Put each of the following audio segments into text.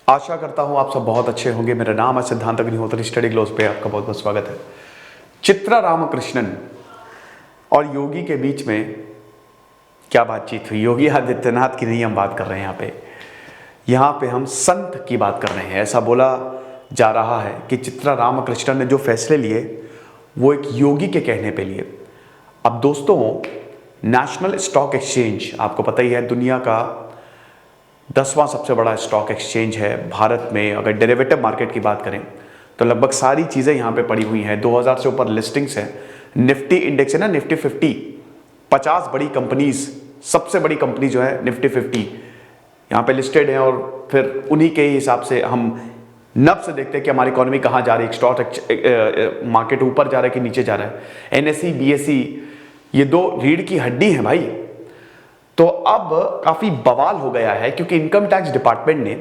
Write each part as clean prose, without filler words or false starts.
आशा करता हूं आप सब बहुत अच्छे होंगे। मेरा नाम है सिद्धांत अग्निहोत्री, स्टडी ग्लोस पे आपका बहुत बहुत स्वागत है। चित्रा रामकृष्णन और योगी के बीच में क्या बातचीत हुई? योगी आदित्यनाथ की नहीं हम बात कर रहे हैं यहाँ पे हम संत की बात कर रहे हैं। ऐसा बोला जा रहा है कि चित्रा रामकृष्णन ने जो फैसले लिए वो एक योगी के कहने पे लिए। अब दोस्तों, नेशनल स्टॉक एक्सचेंज आपको पता ही है, दुनिया का 10वां सबसे बड़ा स्टॉक एक्सचेंज है भारत में। अगर डेरिवेटिव मार्केट की बात करें तो लगभग सारी चीज़ें यहाँ पे पड़ी हुई हैं। 2000 से ऊपर लिस्टिंग्स हैं। निफ्टी इंडेक्स है ना, निफ्टी 50 बड़ी कंपनीज, सबसे बड़ी कंपनी जो है निफ्टी 50 यहाँ पे लिस्टेड है। और फिर उन्हीं के हिसाब से हम नब से देखते हैं कि हमारी इकोनॉमी कहाँ जा रही है, स्टॉक मार्केट ऊपर जा रहा है कि नीचे जा रहा है। एनएसई बीएसई ये दो रीढ़ की हड्डी है भाई। तो अब काफी बवाल हो गया है क्योंकि इनकम टैक्स डिपार्टमेंट ने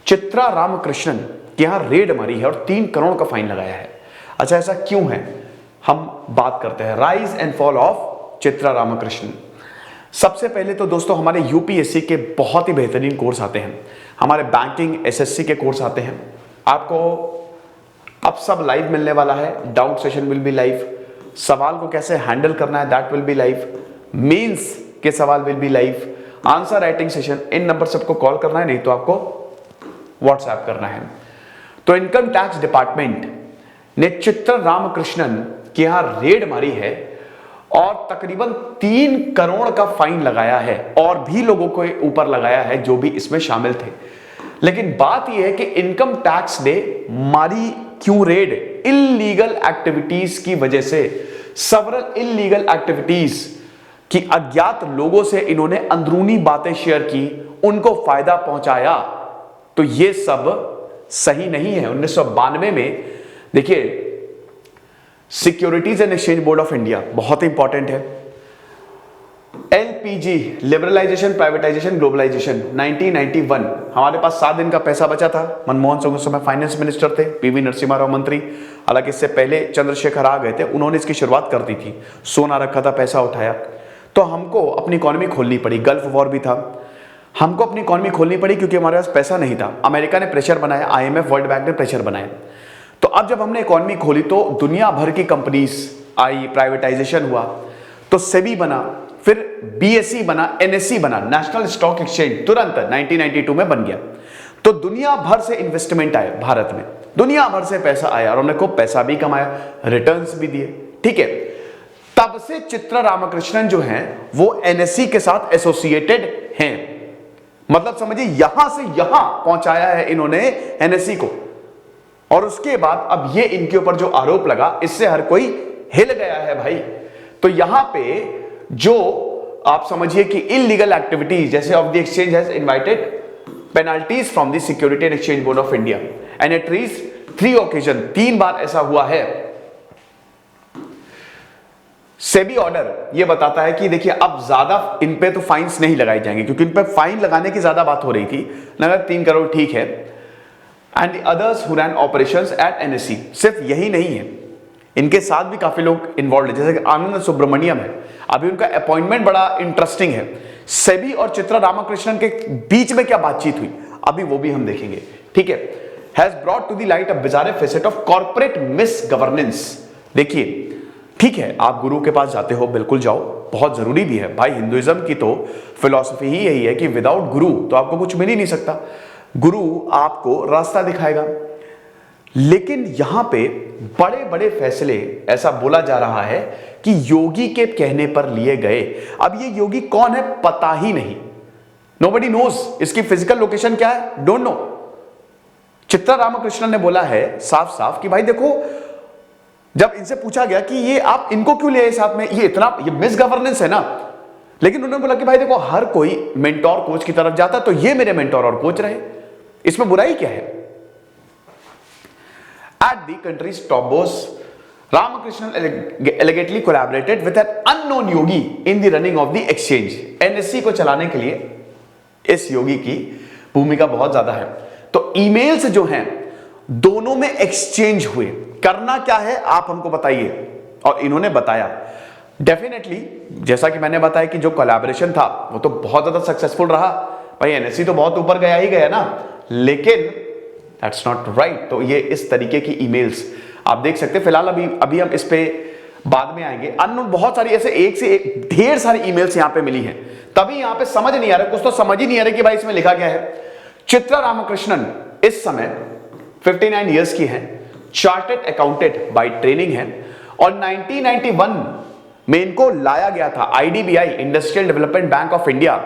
चित्रा रामकृष्णन के यहां रेड मारी है और 3 करोड़ का फाइन लगाया है। अच्छा, ऐसा क्यों है, हम बात करते हैं। Rise and fall of Chitra Ramakrishnan. सबसे पहले तो दोस्तों, हमारे यूपीएससी के बहुत ही बेहतरीन कोर्स आते हैं, हमारे बैंकिंग एसएससी के कोर्स आते हैं। आपको अब सब लाइव मिलने वाला है। Doubt session will be live, सवाल को कैसे हैंडल करना है that will be live, mains के सवाल will be live, answer writing session. इन नंबर से आपको कॉल करना है, नहीं तो आपको व्हाट्सएप करना है। तो इनकम टैक्स डिपार्टमेंट ने चित्रा रामकृष्णन के यहां रेड मारी है और तकरीबन 3 करोड़ का फाइन लगाया है और भी लोगों को ऊपर लगाया है जो भी इसमें शामिल थे। लेकिन बात यह है कि इनकम टैक्स ने मारी क्यों रेड? इल्लीगल एक्टिविटीज की वजह से, सेवरल इल्लीगल एक्टिविटीज कि अज्ञात लोगों से इन्होंने अंदरूनी बातें शेयर की, उनको फायदा पहुंचाया। तो ये सब सही नहीं है। 1992 में देखिए, securities and exchange board of India बहुत इंपॉर्टेंट है। LPG, liberalisation privatisation globalisation, 1991। हमारे पास 7 दिन का पैसा बचा था। मनमोहन सिंह उस समय फाइनेंस मिनिस्टर थे, पीवी नरसिम्हा राव मंत्री। हालांकि इससे पहले चंद्रशेखर आ गए थे, उन्होंने इसकी शुरुआत कर दी थी। सोना रखा था, पैसा उठाया। तो हमको अपनी इकोनॉमी खोलनी पड़ी। गल्फ वॉर भी था, हमको अपनी इकोनॉमी खोलनी पड़ी क्योंकि हमारे पास पैसा नहीं था। अमेरिका ने प्रेशर बनाया, आईएमएफ वर्ल्ड बैंक ने प्रेशर बनाया। तो अब जब हमने इकोनॉमी खोली तो दुनिया भर की कंपनीज आई, प्राइवेटाइजेशन हुआ, तो सेबी बना, फिर बीएसई बना, एनएसई बना, नेशनल स्टॉक एक्सचेंज तुरंत 1992 में बन गया। तो दुनिया भर से इन्वेस्टमेंट आया भारत में, दुनिया भर से पैसा आया और हमने खूब पैसा भी कमाया, रिटर्न्स भी दिए। ठीक है, तब से चित्रा रामकृष्णन जो हैं वो एनएसई के साथ एसोसिएटेड हैं। मतलब समझिए, यहां से यहां पहुंचाया है इन्होंने एनएसई को। और उसके बाद अब ये इनके ऊपर जो आरोप लगा, इससे हर कोई हिल गया है भाई। तो यहां पे जो आप समझिए कि इलीगल एक्टिविटीज जैसे of the exchange has invited penalties from the security and exchange board of India and at least 3 occasion, 3 बार ऐसा हुआ है। सेबी ऑर्डर ये बताता है कि देखिए, अब ज्यादा इन पे तो फाइन्स नहीं लगाए जाएंगे क्योंकि इन पे फाइन लगाने की ज्यादा बात हो रही थी। नगर 3 करोड़ ठीक है। And the others who ran operations at NSE. सिर्फ यही नहीं है, इनके साथ भी काफी लोग इन्वॉल्व है, जैसे कि आनंद सुब्रमण्यम है। अभी उनका अपॉइंटमेंट बड़ा इंटरेस्टिंग है। सेबी और चित्रा रामकृष्णन के बीच में क्या बातचीत हुई, अभी वो भी हम देखेंगे। ठीक है, has brought to the light a bizarre facet of corporate misgovernance. देखिए, ठीक है, आप गुरु के पास जाते हो, बिल्कुल जाओ, बहुत जरूरी भी है भाई। हिंदुइज्म की तो फिलॉसफी ही यही है कि विदाउट गुरु तो आपको कुछ मिल ही नहीं सकता। गुरु आपको रास्ता दिखाएगा। लेकिन यहां पे बड़े बड़े फैसले, ऐसा बोला जा रहा है कि योगी के कहने पर लिए गए। अब ये योगी कौन है पता ही नहीं, नोबडी नोज। इसकी फिजिकल लोकेशन क्या है, डोंट नो। चित्रा रामकृष्णन ने बोला है साफ साफ कि भाई देखो, जब इनसे पूछा गया कि ये आप इनको क्यों ले आए साथ में, ये मिस गवर्नेंस है ना। लेकिन उन्होंने बोला कि भाई देखो, हर कोई मेंटोर कोच की तरफ जाता, तो ये मेरे मेंटोर और कोच रहे, इसमें बुराई क्या है। At the country's top boss, Ramakrishnan allegedly collaborated with an unknown yogi in the running of the exchange. NSE को चलाने के लिए इस योगी की भूमिका बहुत ज्यादा है। तो ईमेल्स जो हैं दोनों में एक्सचेंज हुए। करना क्या है आप हमको बताइए, और इन्होंने बताया। डेफिनेटली जैसा कि मैंने बताया कि जो कोलैबोरेशन था वो तो बहुत ज्यादा सक्सेसफुल रहा। भाई एनएससी तो बहुत ऊपर गया ही गया ना, लेकिन दैट्स नॉट राइट। तो ये इस तरीके की ईमेल्स आप देख सकते हैं। फिलहाल अभी हम इस पे बाद में आएंगे। अननोन बहुत सारी ऐसे एक से एक ढेर सारी ईमेल्स यहां पे मिली हैं, तभी यहां पे समझ नहीं आ रहा, कुछ तो समझ ही नहीं आ रहा कि भाई इसमें लिखा क्या है। चित्रा रामकृष्णन इस समय 59 इयर्स की हैं, चार्टर्ड अकाउंटेंट बाय ट्रेनिंग है, और 1991 में इनको लाया गया था। IDBI industrial development bank of India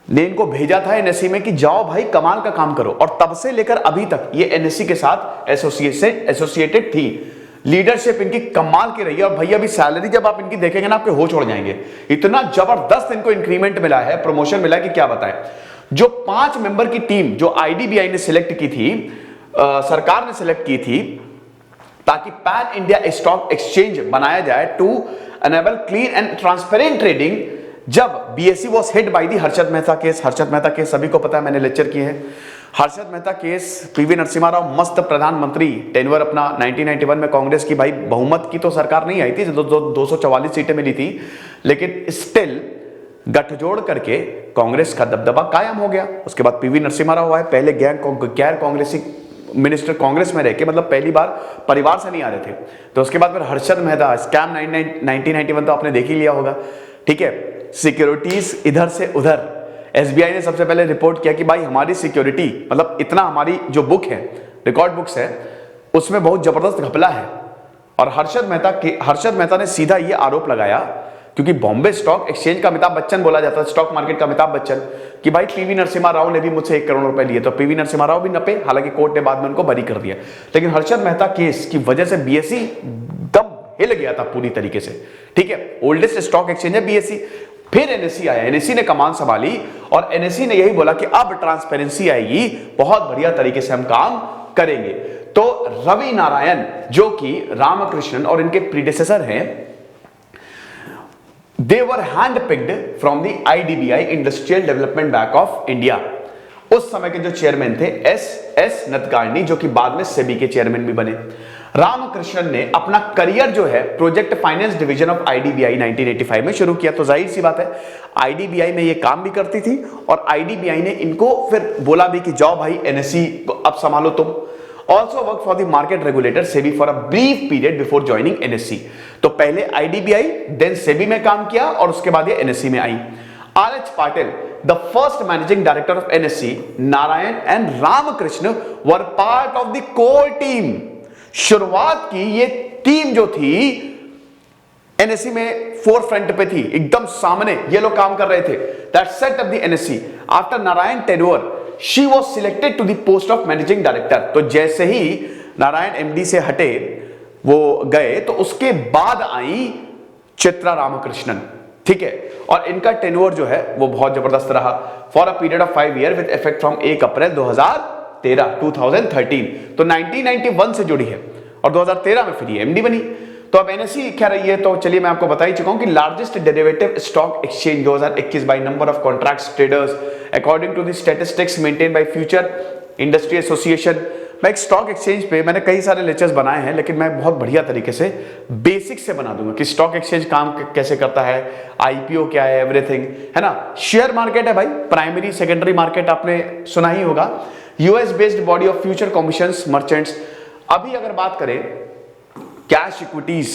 ने इनको भेजा था एनएससी में कि जाओ भाई कमाल का काम करो, और तब से लेकर अभी तक ये एनएससी के साथ एसोसिएटेड थी। लीडरशिप इनकी कमाल की रही है, और भैया भी सैलरी जब आप इनकी देखेंगे ना आपके होश उड़ जाएंगे। इतना जबरदस्त इनको इंक्रीमेंट मिला है, प्रमोशन मिला है कि क्या बताएं। जो 5 मेंबर की टीम जो आईडीबीआई ने सिलेक्ट की थी, सरकार ने सिलेक्ट की थी ताकि पैन इंडिया स्टॉक एक्सचेंज बनाया जाए to enable clean and transparent trading. जब BSE was hit by the Harshad Mehta case सभी को पता है, मैंने लेक्चर किए हैं। हर्षद मेहता केस, पीवी नरसिम्हा राव मस्त प्रधानमंत्री, टेनवर अपना 1991 में कांग्रेस की भाई बहुमत की तो सरकार नहीं आई थी, 244 सीटें मिली थी, लेकिन स्टिल गठजोड़ करके कांग्रेस का दबदबा कायम हो गया। उसके बाद पीवी नरसिम्हा राव आए, पहले गैर कांग्रेसी मिनिस्टर कांग्रेस में रह के, मतलब पहली बार परिवार से नहीं आ रहे थे। तो उसके बाद फिर हर्षद मेहता स्कैम 1991 तो आपने देख ही लिया होगा, ठीक है। सिक्योरिटीज इधर से उधर, एसबीआई ने सबसे पहले रिपोर्ट किया कि भाई हमारी सिक्योरिटी, मतलब इतना हमारी जो बुक है, रिकॉर्ड बुक्स है, उसमें बहुत जबरदस्त घपला है। और हर्षद मेहता ने सीधा ये आरोप लगाया, क्योंकि बॉम्बे स्टॉक एक्सचेंज का अमिताभ बच्चन बोला जाता है, स्टॉक मार्केट का अमिताभ बच्चन, कि भाई पीवी नरसिम्हा राव ने भी मुझसे 1 करोड़ रुपए लिए। तो पीवी नरसिम्हा राव भी नपे, हालांकि कोर्ट ने बाद में उनको बरी कर दिया। लेकिन हर्षद मेहता केस की वजह से बीएसई दम हिल गया था पूरी तरीके से, ठीक है। ओल्डेस्ट स्टॉक एक्सचेंज है बीएसई। फिर एनएससी आया, एनएससी ने कमान संभाली, और एनएससी ने यही बोला कि अब ट्रांसपेरेंसी आएगी, बहुत बढ़िया तरीके से हम काम करेंगे। तो रवि नारायण जो कि रामकृष्णन और इनके प्रीडेसेसर हैं, they were handpicked from the IDBI industrial development bank of India. उस समय के जो चेयरमैन थे एस नतकार्नी, जो कि बाद में सेबी के चेयरमैन भी बने। रामकृष्णन ने अपना करियर जो है project finance division of IDBI 1985 में शुरू किया। तो जाहिर सी बात है आईडीबीआई में ये काम भी करती थी, और आईडीबीआई ने इनको फिर बोला भी कि जाओ भाई एनएससी को अब संभालो तुम। Also worked for the market regulator SEBI for a brief period before joining NSE। तो पहले IDBI, then SEBI में काम किया, और उसके बाद ये NSE में आई। R.H. Patil, the first managing director of NSE, Narayan and Ramakrishna were part of the core team। शुरुआत की ये टीम जो थी एनएससी में फोर फ्रंट पे थी, एकदम सामने ये लोग काम कर रहे थे। That set up the NSC after Narayan tenure she was selected to the post of managing director. तो जैसे ही नारायण एमडी से हटे वो गए, तो उसके बाद आई चित्रा रामकृष्णन, ठीक है। और इनका टेन्योर जो है वो बहुत जबरदस्त रहा, for a period of 5 year with effect from 1 अप्रैल 2013 तो 1991 से जुड़ी है, और 2013 में फिर ये एमडी बनी। तो अब एनएससी क्या रही है, तो चलिए मैं आपको बता ही चुका हूं कि largest derivative stock exchange 2021 by number of contracts traders according to the statistics maintain by future industry association. मैं एक स्टॉक एक्सचेंज पे मैंने कई सारे लेक्चर्स बनाए हैं, लेकिन मैं बहुत बढ़िया तरीके से बेसिक से बना दूंगा कि स्टॉक एक्सचेंज काम कैसे करता है, आईपीओ क्या है, एवरीथिंग, है ना। शेयर मार्केट है भाई, प्राइमरी सेकेंडरी मार्केट आपने सुना ही होगा। US based body of future commissions merchants. अभी अगर बात करें कैश इक्विटीज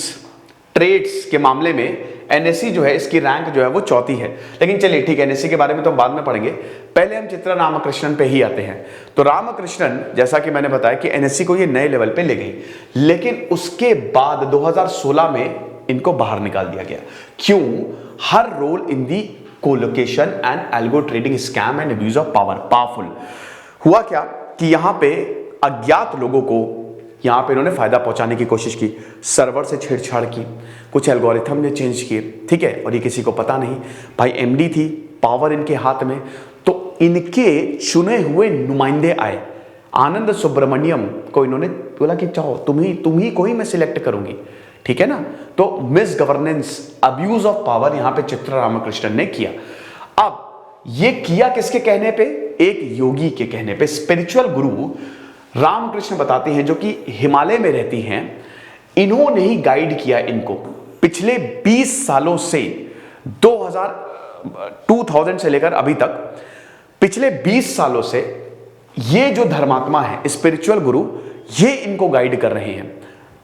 ट्रेड्स के मामले में एनएससी जो है इसकी रैंक जो है वो चौथी है। लेकिन चलिए ठीक है, एनएससी के बारे में तो हम बाद में पढ़ेंगे, पहले हम चित्रा रामकृष्णन पे ही आते हैं। तो रामकृष्णन जैसा कि मैंने बताया कि एनएससी को ये नए लेवल पे ले गई, लेकिन उसके बाद 2016 में इनको बाहर निकाल दिया गया। क्यों? Her role in the colocation and algo trading scam and abuse of powerful. हुआ क्या कि यहां पे अज्ञात लोगों को यहां पे इन्होंने फायदा पहुंचाने की कोशिश की, सर्वर से छेड़छाड़ की, कुछ एल्गोरिथम ने चेंज किए, ठीक है। और ये किसी को पता नहीं, भाई एमडी थी, पावर इनके हाथ में, तो इनके चुने हुए नुमाइंदे आए। आनंद सुब्रमण्यम को इन्होंने बोला कि चाहो तुम ही को ही मैं सिलेक्ट करूंगी, ठीक है ना। तो miss governance, abuse of power यहां पे चित्रा रामकृष्णन ने किया। अब ये किया किसके कहने पे? एक योगी के कहने पे। स्पिरिचुअल गुरु रामकृष्ण बताते हैं जो कि हिमालय में रहती हैं, इन्होंने ही गाइड किया इनको पिछले 20 सालों से, 2000 से लेकर अभी तक पिछले 20 सालों से ये जो धर्मात्मा है, स्पिरिचुअल गुरु, ये इनको गाइड कर रहे हैं।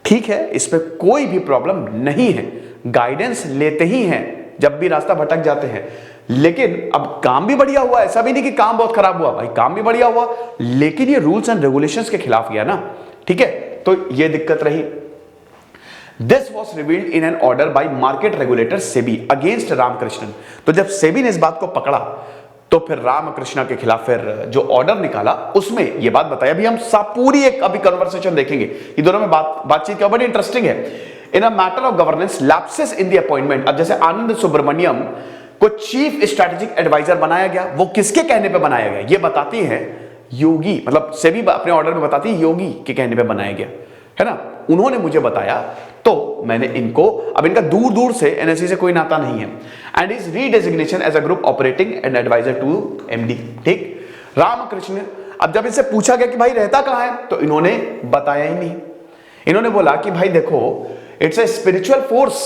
ठीक है, इसमें कोई भी प्रॉब्लम नहीं है, गाइडेंस लेते ही हैं जब भी रास्ता भटक जाते हैं। लेकिन अब काम भी बढ़िया हुआ, ऐसा भी नहीं कि काम बहुत खराब हुआ, भाई काम भी बढ़िया हुआ, लेकिन ये रूल्स एंड रेगुलेशंस के खिलाफ गया ना। ठीक है, तो ये दिक्कत रही। This was revealed in an order by market regulator SEBI against Ramakrishnan. तो जब सेबी ने इस बात को पकड़ा तो फिर रामकृष्ण के खिलाफ फिर जो ऑर्डर निकाला उसमें ये बात बताई। अभी हम सब पूरी एक अभी कन्वर्सेशन देखेंगे, ये दोनों में बातचीत का बड़ी इंटरेस्टिंग है। In a matter of governance lapses in the appointment. अब जैसे आनंद सुब्रमण्यम को चीफ स्ट्रेटेजिक एडवाइजर बनाया गया, वो किसके कहने पे बनाया गया ये बताती है योगी, मतलब सेबी अपने ऑर्डर में बताती है योगी के कहने पे बनाया गया है ना। उन्होंने मुझे बताया तो मैंने इनको, अब इनका दूर दूर से एनएससी से कोई नाता नहीं है। And is redesignation as a group operating and adviser to MD. ठीक, रामकृष्ण, अब जब इनसे पूछा गया कि भाई रहता कहां है तो इन्होंने बताया ही नहीं। इन्होंने बोला कि भाई देखो इट्स ए स्पिरिचुअल फोर्स,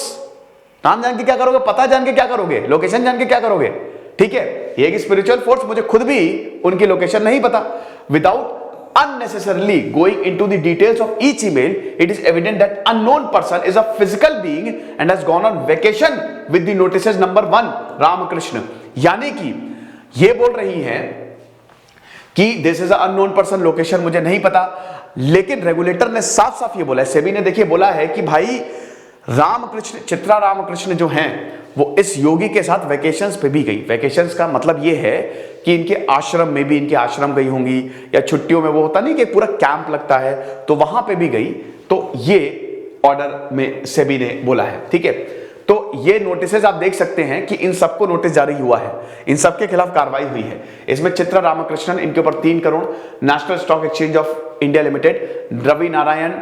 नाम जान के क्या करोगे, पता जान के क्या करोगे, लोकेशन जान के क्या करोगे। ठीक है, ये एक स्पिरिचुअल फोर्स, मुझे खुद भी उनकी लोकेशन नहीं पता। Without unnecessarily going into the details of each email, it is evident that unknown person is a physical being and has gone on vacation with the notices number 1 Ramakrishna. यानी कि ये बोल रही हैं कि this is unknown person, location मुझे नहीं पता, लेकिन रेगुलेटर ने साफ साफ ये बोला है, सेबी ने देखिए बोला है कि भाई रामकृष्ण, चित्रा रामकृष्ण जो हैं वो इस योगी के साथ वेकेशंस पे भी गई। वेकेशंस का मतलब ये है कि इनके आश्रम में भी, इनके आश्रम गई होंगी, या छुट्टियों में वो होता नहीं कि पूरा कैंप लगता है तो वहां पे भी गई। तो ये ऑर्डर में सेबी ने बोला है। ठीक है, तो ये नोटिसेस आप देख सकते हैं कि इन सबको नोटिस जारी हुआ है, इन सबके खिलाफ कार्रवाई हुई है। इसमें चित्रा रामकृष्णन, इनके ऊपर 3 crore, national stock exchange of India limited, Ravi Narayan,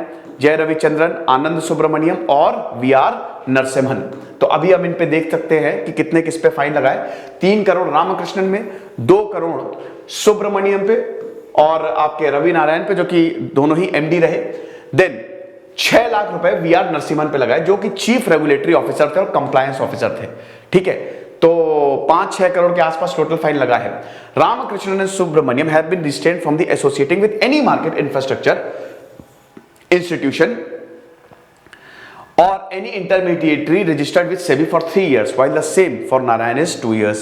Jay Ravichandran, आनंद सुब्रमण्यम और वीआर नरसिम्हन। तो अभी हम इन पे देख सकते हैं कि कितने किस पे फाइन लगाए। 3 करोड़ रामकृष्णन में, 2 करोड़ सुब्रमण्यम पे और आपके रवि नारायण पे जो कि दोनों ही एमडी रहे। देन 6 लाख रुपए वीआर नरसिम्हन पे लगाए जो कि चीफ रेगुलेटरी ऑफिसर थे और कंप्लायंस ऑफिसर थे। ठीक है, तो 5-6 करोड़ के आसपास टोटल फाइन लगा है। Ramkrishnan and Subramaniam have been restrained from the associating with any market infrastructure institution or any intermediary registered with SEBI for 3 years while the same for Narayan is 2 years।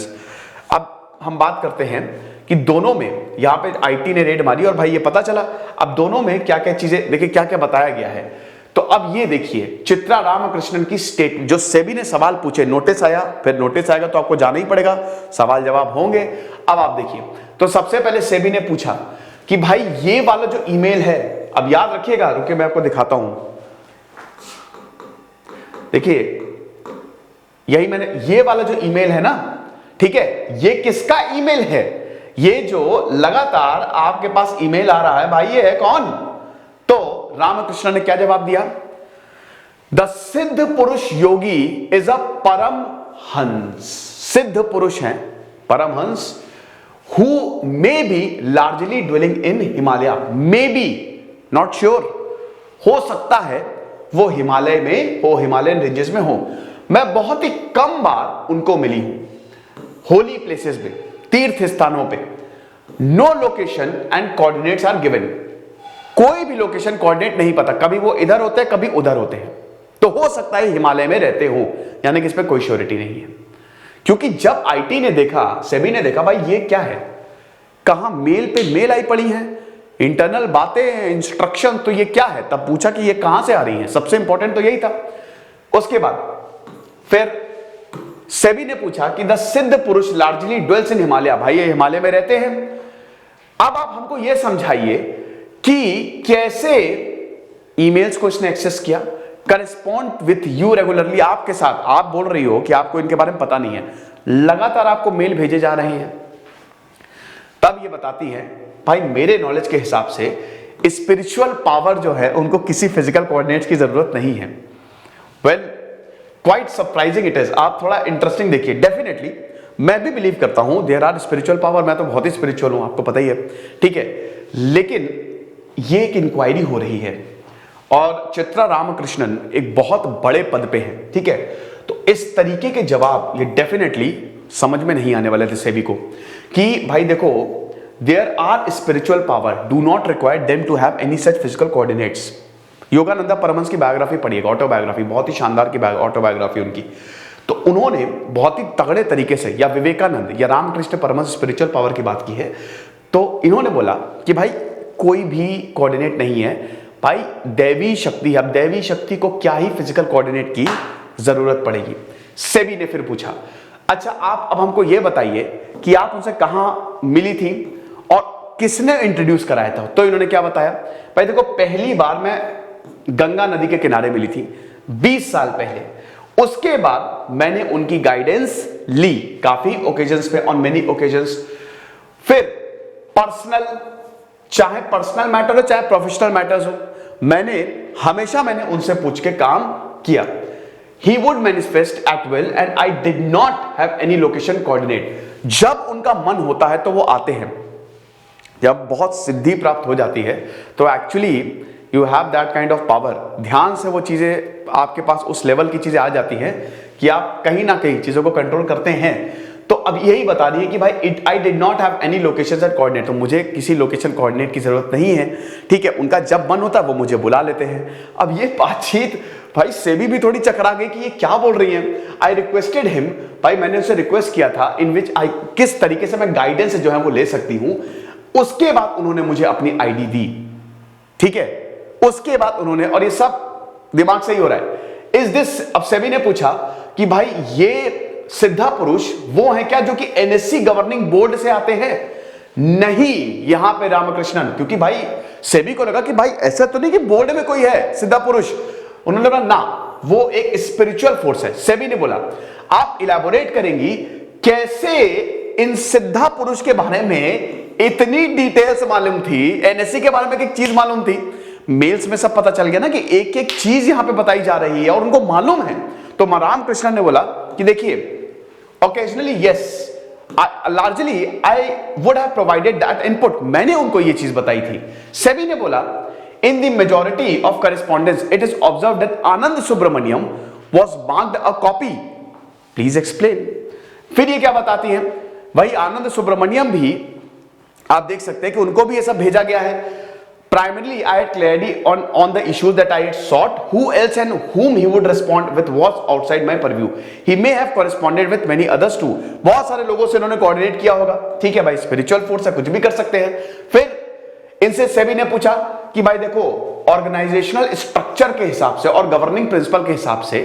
अब हम बात करते हैं कि दोनों में, यहां पे आईटी ने रेड मारी और भाई ये पता चला अब दोनों में क्या क्या चीजें, देखिए क्या क्या बताया गया है। तो अब ये देखिए चित्रा रामकृष्णन की स्टेटमेंट, जो सेबी ने सवाल पूछे, नोटिस आया, फिर नोटिस आएगा तो आपको जाना ही पड़ेगा, सवाल जवाब होंगे। अब आप देखिए, तो सबसे पहले सेबी ने पूछा कि भाई ये वाला जो ईमेल है, अब याद रखिएगा, रुकिए मैं आपको दिखाता हूं। देखिए यही मैंने, ये वाला जो ईमेल है ना, ठीक है, ये किसका ईमेल है? ये जो लगातार आपके पास ईमेल आ रहा है, भाई ये है कौन? तो रामकृष्ण ने क्या जवाब दिया? द सिद्ध पुरुष योगी इज अ परमहंस। सिद्ध पुरुष हैं, Paramhans, who may be largely dwelling in Himalaya, may be not sure, हो सकता है वो हिमालय में हो, हिमालयन रेंजेस में हो। मैं बहुत ही कम बार उनको मिली हूं होली प्लेसेस पे, तीर्थ स्थानों पे। No location and coordinates are given, कोई भी लोकेशन कोऑर्डिनेट नहीं पता, कभी वो इधर होते हैं कभी उधर होते हैं, तो हो सकता है हिमालय में रहते हो, यानी कि इस पे कोई श्योरिटी नहीं है। क्योंकि जब आईटी ने देखा, सेबी ने देखा, भाई ये क्या है, कहां मेल पे मेल आई पड़ी हैं, इंटरनल बातें, इंस्ट्रक्शन, तो ये क्या है? तब पूछा कि ये कहां से आ रही हैं, सबसे इंपॉर्टेंट तो यही था। उसके बाद फिर सेबी ने पूछा कि द सिद्ध पुरुष लार्जली ड्वेल्स इन हिमालय, भाई ये हिमालय में रहते हैं। अब आप हमको यह समझाइए कि कैसे ईमेल्स को इसने एक्सेस किया, करेस्पॉन्ड विथ यू रेगुलरली, आपके साथ। आप बोल रही हो कि आपको इनके बारे में पता नहीं है, लगातार आपको मेल भेजे जा रहे हैं। तब ये बताती है, भाई मेरे नॉलेज के हिसाब से स्पिरिचुअल पावर जो है उनको किसी फिजिकल कोऑर्डिनेट्स की जरूरत नहीं है। Well, quite surprising it is. आप थोड़ा इंटरेस्टिंग देखिए। डेफिनेटली मैं भी बिलीव करता हूं देयर आर स्पिरिचुअल पावर, मैं तो बहुत ही स्पिरिचुअल हूं, आपको पता ही है, ठीक है। लेकिन ये एक इंक्वायरी हो रही है और चित्रा रामकृष्णन एक बहुत बड़े पद पे है, ठीक है। तो इस तरीके के जवाब ये डेफिनेटली समझ में नहीं आने वाले थे सेबी को कि भाई देखो there are spiritual power do not require them to have any such physical coordinates. Yogananda Paramahansa की बायोग्राफी पढ़िएगा, ऑटोबायोग्राफी, बहुत ही शानदार की ऑटोबायोग्राफी उनकी। तो उन्होंने बहुत ही तगड़े तरीके से, या विवेकानंद या रामकृष्ण परमहंस स्पिरिचुअल पावर की बात की है, तो इन्होंने बोला कि भाई कोई भी कोऑर्डिनेट नहीं है भाई, दैवी शक्ति। अब दैवी शक्ति को क्या ही फिजिकल कोऑर्डिनेट की जरूरत पड़ेगी। सेबी ने फिर पूछा, अच्छा आप अब हमको यह बताइए कि आप उनसे कहां मिली थी और किसने इंट्रोड्यूस कराया था। तो इन्होंने क्या बताया, भाई देखो पहली बार मैं गंगा नदी के किनारे मिली थी 20 साल पहले। उसके बाद मैंने उनकी गाइडेंस ली काफी ओकेजन्स पे, ऑन मेनी ओकेजन्स। फिर पर्सनल, चाहे पर्सनल मैटर हो चाहे प्रोफेशनल मैटर्स हो, मैंने उनसे पूछ के काम किया। He would manifest at will and I did not have any location coordinate। जब उनका मन होता है तो वो आते हैं। जब बहुत सिद्धि प्राप्त हो जाती है तो actually you have that kind of power. ध्यान से वो चीजें आपके पास उस लेवल की चीजें आ जाती हैं कि आप कहीं ना कहीं चीजों को कंट्रोल करते हैं। तो अब यही बता रही है कि भाई I did not have any location and coordinate, तो मुझे किसी लोकेशन कोऑर्डिनेट की जरूरत नहीं है। ठीक है, उनका जब मन होता है वो मुझे बुला लेते हैं। अब ये बातचीत भाई सेबी भी थोड़ी चकरा गई कि ये क्या बोल रही है। आई रिक्वेस्टेड हिम, भाई मैंने उसे रिक्वेस्ट किया था इन विच आई, किस तरीके से मैं गाइडेंस जो है वो ले सकती हूं। उसके बाद उन्होंने मुझे अपनी आईडी दी। ठीक है, उसके बाद उन्होंने, और ये सब दिमाग से ही हो रहा है, इज दिस, अब सेबी ने पूछा कि भाई ये सिद्धा पुरुष वो है क्या जो कि एनएससी गवर्निंग बोर्ड से आते हैं। नहीं, यहां पे रामकृष्णन, क्योंकि भाई सेबी को लगा कि भाई ऐसा तो नहीं कि बोर्ड में कोई है सिद्धा पुरुष। उन्होंने बोला ना, वो एक स्पिरिचुअल फोर्स है। सेबी ने बोला आप इलैबोरेट करेंगी कैसे इन सिद्धा पुरुष के बारे में इतनी डिटेल्स मालूम थी, एनएससी के बारे में एक चीज मालूम थी। मेल्स में सब पता चल गया ना कि एक एक चीज यहां पे बताई जा रही है और उनको मालूम है। तो रामकृष्णन ने बोला कि देखिए occasionally yes, largely I would have provided that input, मैंने उनको ये चीज बताई थी। सेबी ने बोला in the majority of correspondence it is observed that Anand Subramaniam was marked a copy, please explain। फिर ये क्या बताती हैं, वही आनंद सुब्रमण्यम भी आप देख सकते हैं कि उनको भी ये सब भेजा गया है। Primarily I had clarity on the issues that I had sought, who else and whom he would respond with was outside my purview। He may have corresponded with many others too। बहुत सारे लोगों से इन्होंने coordinate किया होगा। ठीक है भाई, स्पिरिचुअल फोर्स है, कुछ भी कर सकते हैं। फिर इनसे सेबी ने पूछा कि भाई देखो ऑर्गेनाइजेशनल स्ट्रक्चर के हिसाब से और गवर्निंग प्रिंसिपल के हिसाब से,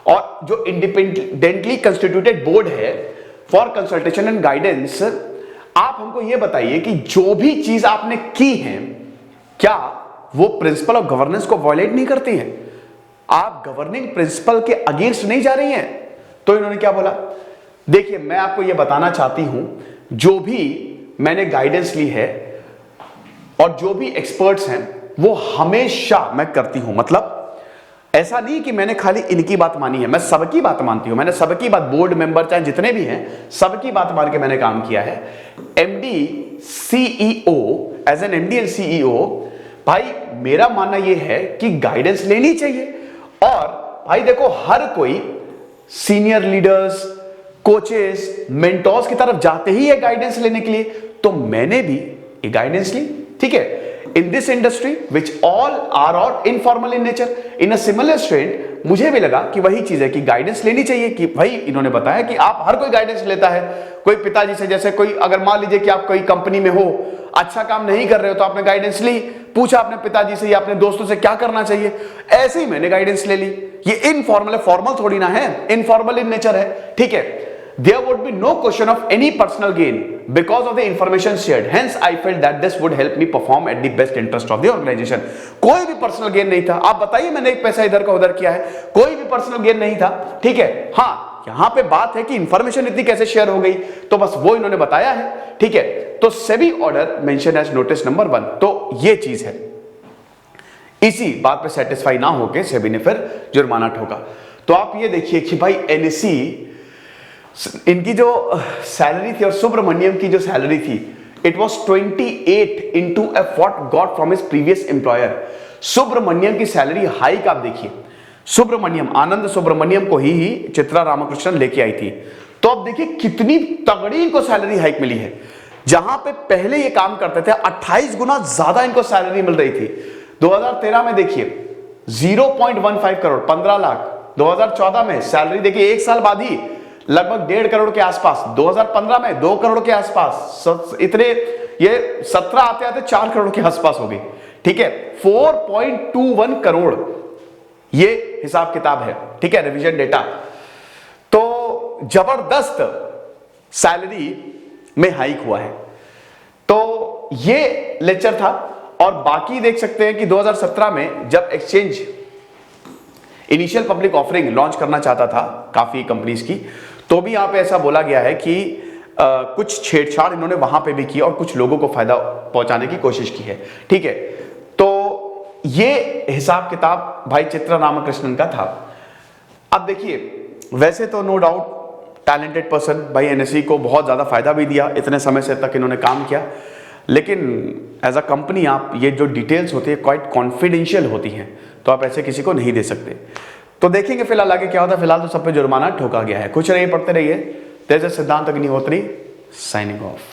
और जो इंडिपेंडेंटली कंस्टिट्यूटेड बोर्ड है फॉर कंसल्टेशन एंड गाइडेंस, आप हमको यह बताइए कि जो भी चीज आपने की है क्या वो प्रिंसिपल ऑफ गवर्नेंस को वायलेट नहीं करती है, आप गवर्निंग प्रिंसिपल के अगेंस्ट नहीं जा रही हैं। तो इन्होंने क्या बोला, देखिए मैं आपको यह बताना चाहती हूं जो भी मैंने गाइडेंस ली है और जो भी एक्सपर्ट्स हैं वो हमेशा मैं करती हूं। मतलब ऐसा नहीं कि मैंने खाली इनकी बात मानी है, मैं सबकी बात मानती हूं। मैंने सबकी बात, बोर्ड मेंबर चाहे जितने भी हैं, सबकी बात मान के मैंने काम किया है। MD CEO, as an MD and CEO, भाई मेरा मानना यह है कि गाइडेंस लेनी चाहिए। और भाई देखो हर कोई सीनियर लीडर्स, कोचेस, मेंटोर्स की तरफ जाते ही है गाइडेंस लेने के लिए, तो मैंने भी ये गाइडेंस ली। ठीक है, in this industry which all are or informal in nature, in a similar strand, मुझे भी लगा कि वही चीज है कि गाइडेंस लेनी चाहिए। कि भाई इन्होंने बताया कि आप, हर कोई गाइडेंस लेता है। कोई पिताजी से, जैसे कोई अगर मान लीजिए कि आप कोई कंपनी में हो, अच्छा काम नहीं कर रहे हो, तो आपने गाइडेंस ली, पूछा अपने पिताजी से या अपने दोस्तों से क्या करना चाहिए, ऐसे ही मैंने गाइडेंस ले ली। ये इनफॉर्मल है, फॉर्मल थोड़ी ना है, इनफॉर्मल इन नेचर है। ठीक है, there would be no question of any personal gain because of the information shared, hence I felt that this would help me perform at the best interest of the organization। कोई भी personal gain नहीं था। आप बताइए मैंने एक पैसा इधर का उधर किया है, कोई भी पर्सनल गेन नहीं था। ठीक है, हाँ यहां पे बात है कि इंफॉर्मेशन इतनी कैसे शेयर हो गई, तो बस वो इन्होंने बताया है। ठीक है, तो SEBI order mention as notice number 1, तो ये चीज है। इसी बात पे सेटिस्फाई ना होके सेबी ने फिर जुर्माना ठोका। तो आप ये देखिए कि भाई एनएससी, इनकी जो सैलरी थी और सुब्रमण्यम की जो सैलरी थी, it was 28 into what got from his previous employer। Subramaniam की सैलरी हाइक आप देखिए, सुब्रमण्यम, आनंद सुब्रमण्यम को ही चित्रा रामकृष्णन लेके आई थी। तो अब देखिए कितनी तगड़ी इनको सैलरी हाइक मिली है। जहां पे पहले ये काम करते थे 28 गुना ज्यादा इनको सैलरी मिल रही थी। 2013 में देखिए 0.15 करोड़, 15 लाख। 2014 में सैलरी देखिए, एक साल बाद ही लगभग 1.5 करोड़ के आसपास। 2015 में 2 करोड़ के आसपास, इतने ये 17 आते आते 4 करोड़ के आसपास हो गई। ठीक है, 4.21 करोड़ ये हिसाब किताब है। ठीक है, रिवीजन डेटा। तो जबरदस्त सैलरी में हाइक हुआ है। तो ये लेक्चर था। और बाकी देख सकते हैं कि 2017 में जब exchange initial public offering launch करना चाहता था काफी कंपनीज की, तो भी यहां पे ऐसा बोला गया है कि कुछ छेड़छाड़ इन्होंने वहां पे भी की और कुछ लोगों को फायदा पहुंचाने की कोशिश की है। ठीक है, तो ये हिसाब किताब भाई चित्रा रामकृष्णन का था। अब देखिए, वैसे तो नो डाउट टैलेंटेड पर्सन, भाई एनएसई को बहुत ज्यादा फायदा भी दिया, इतने समय से तक इन्होंने काम किया, लेकिन एज अ कंपनी आप ये जो डिटेल्स होती है क्वाइट कॉन्फिडेंशियल होती हैं, तो आप ऐसे किसी को नहीं दे सकते। तो देखेंगे फिलहाल आगे क्या होता है। फिलहाल तो सब पे जुर्माना ठोका गया है। कुछ नहीं, पढ़ते रहिए। तेज सिद्धांत अग्निहोत्री साइनिंग ऑफ।